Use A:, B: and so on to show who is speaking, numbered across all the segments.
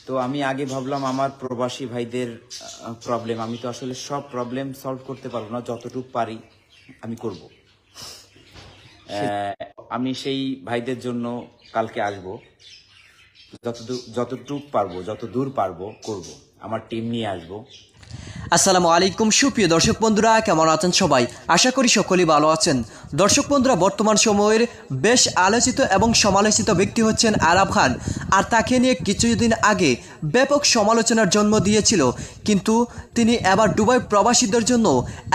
A: তো আমি আগে ভাবলাম আমার প্রবাসী ভাইদের প্রবলেম, আমি তো আসলে সব প্রবলেম সলভ করতে পারবো না, যতটুকু পারি আমি করব। আমি সেই ভাইদের জন্য কালকে আসব, যতটুকু পারবো, যত দূর পারবো করব, আমার টিম নিয়ে আসব।
B: আসসালামু আলাইকুম সুপ্রিয় দর্শক বন্ধুরা, কেমন আছেন সবাই? আশা করি সকলেই ভালো আছেন। দর্শক বন্ধুরা, বর্তমান সময়ের বেশ আলোচিত এবং সমালোচিত ব্যক্তি হচ্ছেন আরাফ খান। আর তাকে নিয়ে কিছুদিন আগে ব্যাপক সমালোচনার জন্ম দিয়েছিল, কিন্তু তিনি এবার দুবাই প্রবাসীদের জন্য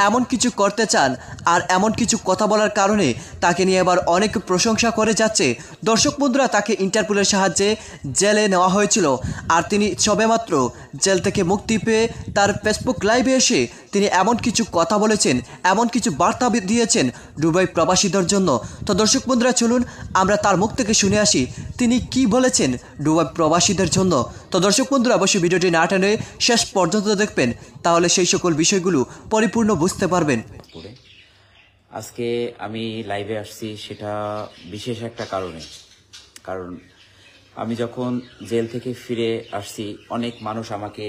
B: এমন কিছু করতে চান আর এমন কিছু কথা বলার কারণে তাকে নিয়ে এবার অনেক প্রশংসা করে যাচ্ছে। দর্শক বন্ধুরা, তাকে ইন্টারপোলের সাহায্যে জেলে নেওয়া হয়েছিল, আর তিনি সবেমাত্র জেল থেকে মুক্তি পেয়ে তার ফেসবুক লাইভে এসে তিনি এমন কিছু কথা বলেছেন, এমন কিছু বার্তা দিয়েছেন দুবাই প্রবাসীদের জন্য। তো দর্শক বন্ধুরা, চলুন আমরা তার মুখ থেকে শুনে আসি তিনি কি বলেছেন দুবাই প্রবাসীদের জন্য। তো দর্শক বন্ধুরা, অবশ্যই ভিডিওটি না টেনে শেষ পর্যন্ত দেখবেন, তাহলে সেই সকল বিষয়গুলো পরিপূর্ণ বুঝতে পারবেন।
A: আজকে আমি লাইভে আসছি সেটা বিশেষ একটা কারণ আমি যখন জেল থেকে ফিরে আসছি, অনেক মানুষ আমাকে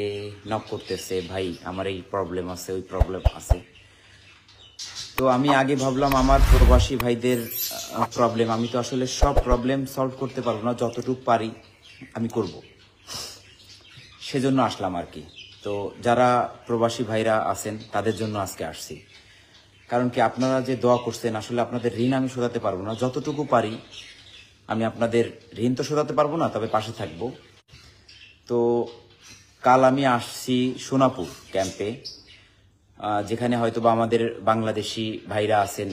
A: নক করতেছে, ভাই আমার এই প্রবলেম আছে, ওই প্রবলেম আছে। তো আমি আগে ভাবলাম আমার প্রবাসী ভাইদের প্রবলেম, আমি তো আসলে সব প্রবলেম সলভ করতে পারবো না, যতটুকু পারি আমি করব, সেজন্য আসলাম আর কি। তো যারা প্রবাসী ভাইরা আছেন তাদের জন্য আজকে আসছি, কারণ কি আপনারা যে দোয়া করছেন, আসলে আপনাদের ঋণ আমি শোধাতে পারবো না, যতটুকু পারি আমি আপনাদের ঋণ তো শোধাতে পারবো না, তবে পাশে থাকব। তো কাল আমি আসছি সোনাপুর ক্যাম্পে, যেখানে হয়তো বা আমাদের বাংলাদেশি ভাইরা আছেন,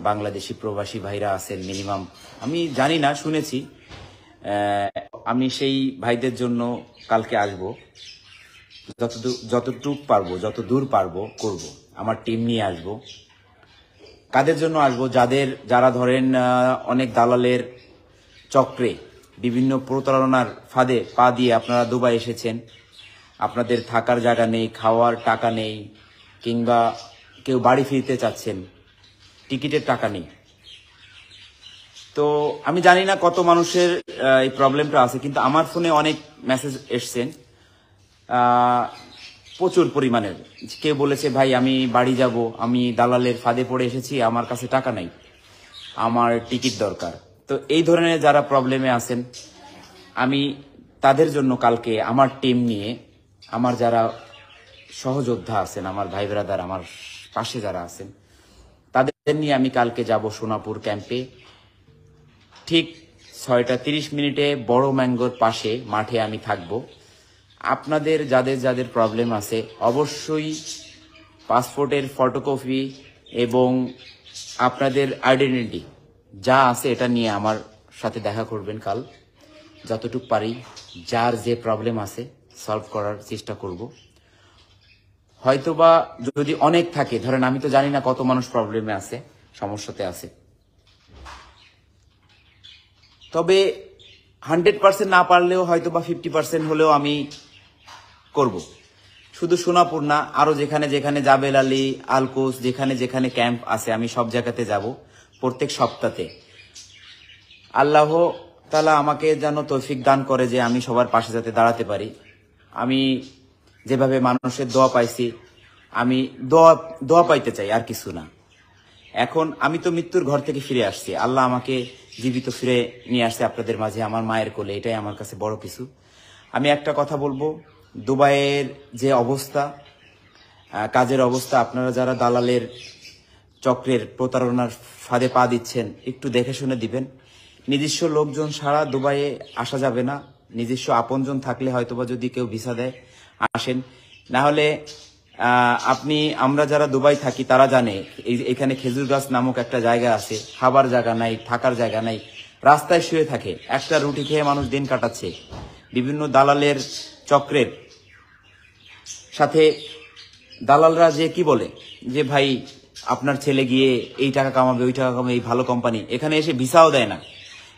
A: বাংলাদেশি প্রবাসী ভাইরা আছেন মিনিমাম, আমি জানি না, শুনেছি। আমি সেই ভাইদের জন্য কালকে আসব, যতটুকু পারবো, যত দূর পারবো করব, আমার টিম নিয়ে আসব। কাদের জন্য আসবো? যারা ধরেন অনেক দালালের চক্রে, বিভিন্ন প্রতারণার ফাঁদে পা দিয়ে আপনারা দুবাই এসেছেন, আপনাদের থাকার জায়গা নেই, খাওয়ার টাকা নেই, কিংবা কেউ বাড়ি ফিরতে চাচ্ছেন, টিকিটের টাকা নেই। তো আমি জানি না কত মানুষের এই প্রবলেমটা আছে, কিন্তু আমার ফোনে অনেক মেসেজ এসছেন প্রচুর পরিমাণের। কেউ বলেছে, ভাই আমি বাড়ি যাব, আমি দালালের ফাঁদে পড়ে এসেছি, আমার কাছে টাকা নাই, আমার টিকিট দরকার। তো এই ধরনের যারা প্রবলেমে আছেন, আমি তাদের জন্য কালকে আমার টিম নিয়ে, আমার যারা সহযোদ্ধা আছেন, আমার ভাই ব্রাদার, আমার পাশে যারা আছেন, তাদের নিয়ে আমি কালকে যাব সোনাপুর ক্যাম্পে। ঠিক 6:30 বড় ম্যাঙ্গোর পাশে মাঠে আমি থাকব। আপনাদের যাদের প্রবলেম আছে, অবশ্যই পাসপোর্টের ফটোকপি এবং আপনাদের আইডেন্টিটি যা আছে এটা নিয়ে আমার সাথে দেখা করবেন কাল। যতটুকু পারি, যার যে প্রবলেম আছে সলভ করার চেষ্টা করব। হয়তোবা যদি অনেক থাকে, ধরেন আমি তো জানি না কত মানুষ প্রবলেমে আছে, সমস্যাতে আছে, তবে 100% না পারলেও হয়তোবা 50% হলেও আমি করব। শুধু সোনাপুর না, আরো যেখানে যেখানে জাবেল আলী, আলকোস, যেখানে যেখানে ক্যাম্প আছে, আমি সব জায়গাতে যাব প্রত্যেক সপ্তাহে। আল্লাহ তাআলা আমাকে যেন তৌফিক দান করে যে আমি সবার পাশে যাতে দাঁড়াতে পারি। আমি যেভাবে মানুষের দোয়া পাইছি, আমি দোয়া পাইতে চাই, আর কিছু না। এখন আমি তো মৃত্যুর ঘর থেকে ফিরে আসছি, আল্লাহ আমাকে জীবিত ফিরে নিয়ে আসছে আপনাদের মাঝে, আমার মায়ের কোলে, এটাই আমার কাছে বড় কিছু। আমি একটা কথা বলবো, দুবাইয়ের যে অবস্থা, কাজের অবস্থা, আপনারা যারা দালালের চক্রের প্রতারণার ফাঁদে পা দিচ্ছেন, একটু দেখে শুনে দিবেন। নিজস্ব লোকজন ছাড়া দুবাইয়ে আসা যাবে না, নিজস্ব আপনজন থাকলে হয়তোবা যদি কেউ ভিসা দেয় আসেন, না হলে আমরা যারা দুবাই থাকি তারা জানে, এখানে খেজুর গাছ নামক একটা জায়গা আছে, খাবার জায়গা নাই, থাকার জায়গা নাই, রাস্তায় শুয়ে থাকে, একটা রুটি খেয়ে মানুষ দিন কাটাচ্ছে। বিভিন্ন দালালের চক্রের সাথে দালালরা যে কি বলে যে, ভাই আপনার ছেলে গিয়ে এই টাকা কামাবে, ওই টাকা কামাবে, এই ভালো কোম্পানি, এখানে এসে ভিসাও দেয় না,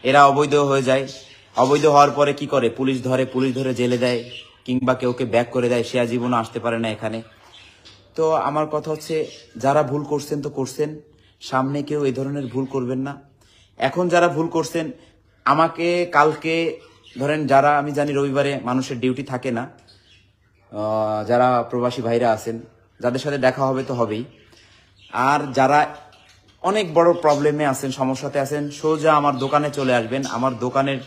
A: এরা অবৈধ হয়ে যায়। অবৈধ হওয়ার পরে কি করে, পুলিশ ধরে জেলে দেয়, কিংবা কেউকে ব্যাক করে দেয়, সে জীবনও আসতে পারে না এখানে। তো আমার কথা হচ্ছে, যারা ভুল করছেন তো করছেন, সামনে কেউ এই ধরনের ভুল করবেন না। এখন যারা ভুল করছেন, আমাকে কালকে ধরেন যারা, আমি জানি রবিবারে মানুষের ডিউটি থাকে না, যারা প্রবাসী ভাইরা আছেন, যাদের সাথে দেখা হবে তো হবেই। আর যারা অনেক বড় প্রবলেমে আছেন, সমস্যাতে আছেন, সোজা আমার দোকানে চলে আসবেন। আমার দোকানের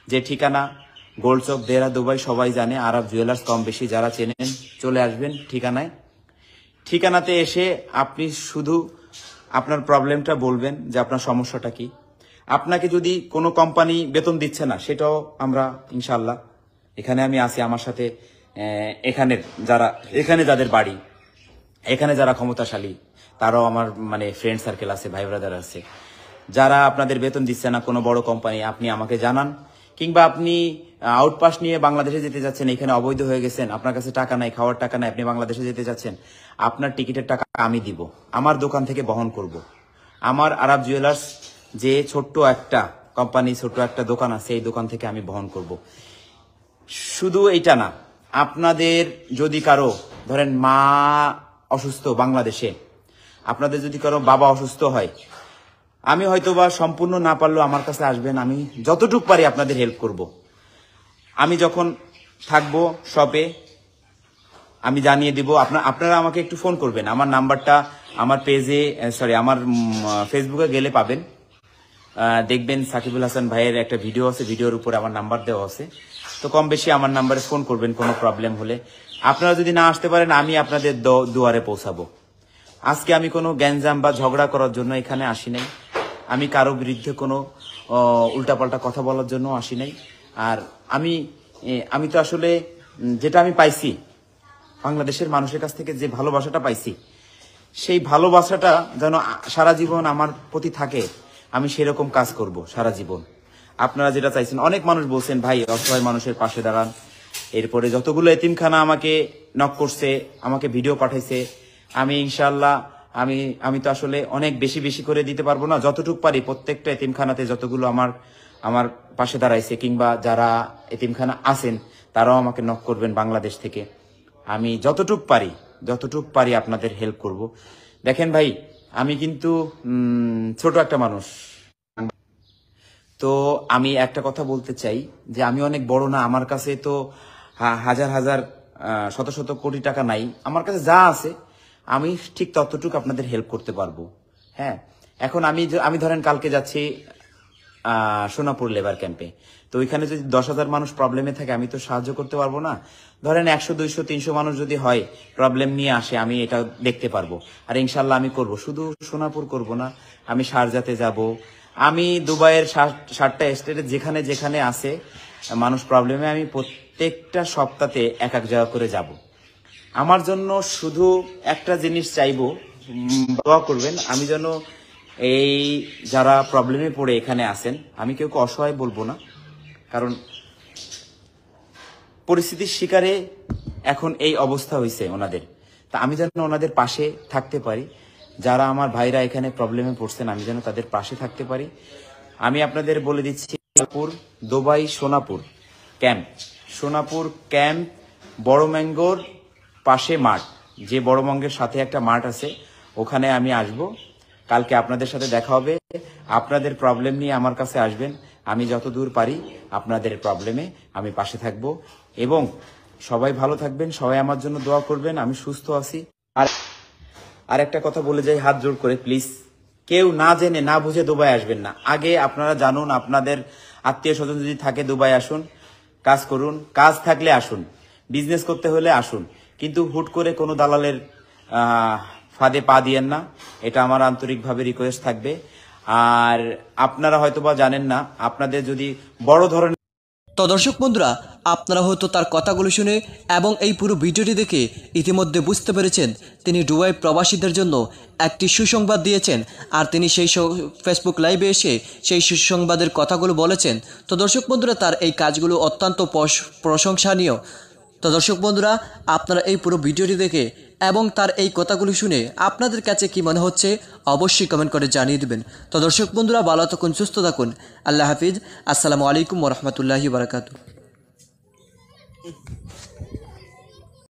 A: যে ঠিকানা, গোল্ড চক, দেরা, দুবাই, সবাই জানে। আরব জুয়েলার্স কম বেশি যারা চেনেন, চলে আসবেন ঠিকানাতে এসে আপনি শুধু আপনার প্রবলেমটা বলবেন যে আপনার সমস্যাটা কি। আপনাকে যদি কোনো কোম্পানি বেতন দিচ্ছে না, সেটাও আমরা ইনশাল্লাহ, এখানে আমি আছি, আমার সাথে এখানে যাদের বাড়ি, এখানে যারা ক্ষমতাশালী, তারাও আমার মানে ফ্রেন্ড সার্কেল আছে, ভাই ব্রাদার আছে। যারা আপনাদের বেতন দিচ্ছে না, কোনো বড় কোম্পানি, আপনি আমাকে জানান। কিংবা আপনি আউটপাস নিয়ে বাংলাদেশে যেতে যাচ্ছেন, এখানে অবৈধ হয়ে গেছেন, আপনার কাছে টাকা নাই, খাওয়ার টাকা নাই, আপনি বাংলাদেশে যেতে যাচ্ছেন, আপনার টিকিটের টাকা আমি দিব, আমার দোকান থেকে বহন করব। আমার আরব জুয়েলার্স যে ছোট্ট একটা কোম্পানি, ছোট্ট একটা দোকান আছে, এই দোকান থেকে আমি বহন করব। শুধু এইটা না, আপনাদের যদি কারো ধরেন মা অসুস্থ বাংলাদেশে, আপনাদের যদি কারো বাবা অসুস্থ হয়, আমি হয়তোবা সম্পূর্ণ না পারলেও আমার কাছে আসবেন, আমি যতটুকু পারি আপনাদের হেল্প করব। আমি যখন থাকবো শপে আমি জানিয়ে দিব, আপনারা আমাকে একটু ফোন করবেন। আমার নাম্বারটা আমার পেজে, আমার ফেসবুকে গেলে পাবেন, দেখবেন সাকিবুল হাসান ভাইয়ের একটা ভিডিও আছে, ভিডিওর উপরে আমার নাম্বার দেওয়া আছে। তো কম বেশি আমার নাম্বারে ফোন করবেন কোনো প্রবলেম হলে। আপনারা যদি না আসতে পারেন, আমি আপনাদের দুয়ারে পৌঁছাবো। আজকে আমি কোনো গ্যাঞ্জাম বা ঝগড়া করার জন্য এখানে আসি নাই, আমি কারো বিরুদ্ধে কোনো উল্টাপাল্টা কথা বলার জন্য আসি নাই। আর আমি তো আসলে যেটা আমি পাইছি বাংলাদেশের মানুষের কাছ থেকে, যে ভালোবাসাটা পাইছি, সেই ভালোবাসাটা যেন সারা জীবন আমার প্রতি থাকে, আমি সেরকম কাজ করব সারা জীবন। আপনারা যেটা চাইছেন, অনেক মানুষ বলছেন ভাই অসহায় মানুষের পাশে দাঁড়ান। এরপরে যতগুলো এতিমখানা আমাকে নক করছে, আমাকে ভিডিও পাঠাইছে, আমি ইনশাল্লাহ আমি তো আসলে অনেক বেশি বেশি করে দিতে পারবো না, যতটুকু পারি প্রত্যেকটা এতিমখানাতে যতগুলো আমার পাশে দাঁড়াইছে, কিংবা যারা এতিমখানা আছেন তারাও আমাকে নক করবেন বাংলাদেশ থেকে। আমি যতটুক পারি আপনাদের হেল্প করব। দেখেন ভাই, আমি কিন্তু ছোট একটা মানুষ, তো আমি একটা কথা বলতে চাই যে আমি অনেক বড় না, আমার কাছে তো হাজার হাজার শত শত কোটি টাকা নাই। আমার কাছে যা আছে আমি ঠিক ততটুকু আপনাদের হেল্প করতে পারবো। হ্যাঁ, এখন আমি ধরেন কালকে যাচ্ছি সোনাপুর লেবার ক্যাম্পে, তো ওইখানে যদি 10,000 মানুষ প্রবলেমে থাকে, আমি তো সাহায্য করতে পারবো না। ধরেন 100, 200, 300 মানুষ যদি হয় প্রবলেম নিয়ে আসে, আমি এটা দেখতে পারবো। আর ইনশাল্লাহ আমি করব। শুধু সোনাপুর করব না, আমি শারজাতে যাব, আমি দুবাইয়ের 7টা স্টেটে যেখানে যেখানে আছে মানুষ প্রবলেমে, আমি প্রত্যেকটা সপ্তাহে এক জায়গা করে যাব। আমার জন্য শুধু একটা জিনিস চাইবো, দোয়া করবেন, আমি যেন এই যারা প্রবলেমে পড়ে এখানে আছেন, আমি কেউ অসহায় বলবো না, কারণ পরিস্থিতির শিকারে এখন এই অবস্থা হয়েছে ওনাদের, তা আমি যেন ওনাদের পাশে থাকতে পারি। যারা আমার ভাইরা এখানে প্রবলেমে পড়ছেন, আমি যেন তাদের পাশে থাকতে পারি। আমি আপনাদের বলে দিচ্ছি, দুবাই সোনাপুর ক্যাম্প বড় ম্যাঙ্গোর পাশে মাঠ, যে বড় ম্যাঙ্গোর সাথে একটা মাঠ আছে, ওখানে আমি আসব। কালকে আপনাদের সাথে দেখা হবে, আপনাদের প্রবলেম নিয়ে আমার কাছে আসবেন, আমি যতদূর পারি আপনাদের প্রবলেমে আমি পাশে থাকব। এবং সবাই ভালো থাকবেন, সবাই আমার জন্য দোয়া করবেন, আমি সুস্থ আছি। আর একটা কথা বলে যাই, হাত জোড় করে প্লিজ, কেউ না জেনে না বুঝে দুবাই আসবেন না। আগে আপনারা জানুন, আপনাদের আত্মীয় স্বজন যদি থাকে দুবাই আসুন, কাজ করুন, কাজ থাকলে আসুন, বিজনেস করতে হলে আসুন, কিন্তু হুট করে কোনো দালালের ফাঁদে পা দিয়েন না, এটা আমার আন্তরিকভাবে রিকোয়েস্ট থাকবে। আর আপনারা হয়তোবা জানেন না, আপনাদের যদি বড় ধরনের,
B: তো দর্শক বন্ধুরা, আপনারা হয়তো তার কথাগুলো শুনে এবং এই পুরো ভিডিওটি দেখে ইতিমধ্যে বুঝতে পেরেছেন তিনি দুবাই প্রবাসীদের জন্য একটি সুসংবাদ দিয়েছেন, আর তিনি সেই ফেসবুক লাইভে এসে সেই সুসংবাদের কথাগুলো বলেছেন। তো দর্শক বন্ধুরা, তার এই কাজগুলো অত্যন্ত প্রশংসনীয়। তো দর্শক বন্ধুরা, আপনারা এই পুরো ভিডিওটি দেখে এবং তার এই কথাগুলো শুনে আপনাদের কাছে কি মনে হচ্ছে অবশ্যই কমেন্ট করে জানিয়ে দেবেন। তো দর্শক বন্ধুরা, ভালো থাকুন, সুস্থ থাকুন, আল্লাহ হাফিজ, আসসালামু আলাইকুম ওয়া রাহমাতুল্লাহি ওয়া বারাকাতুহু।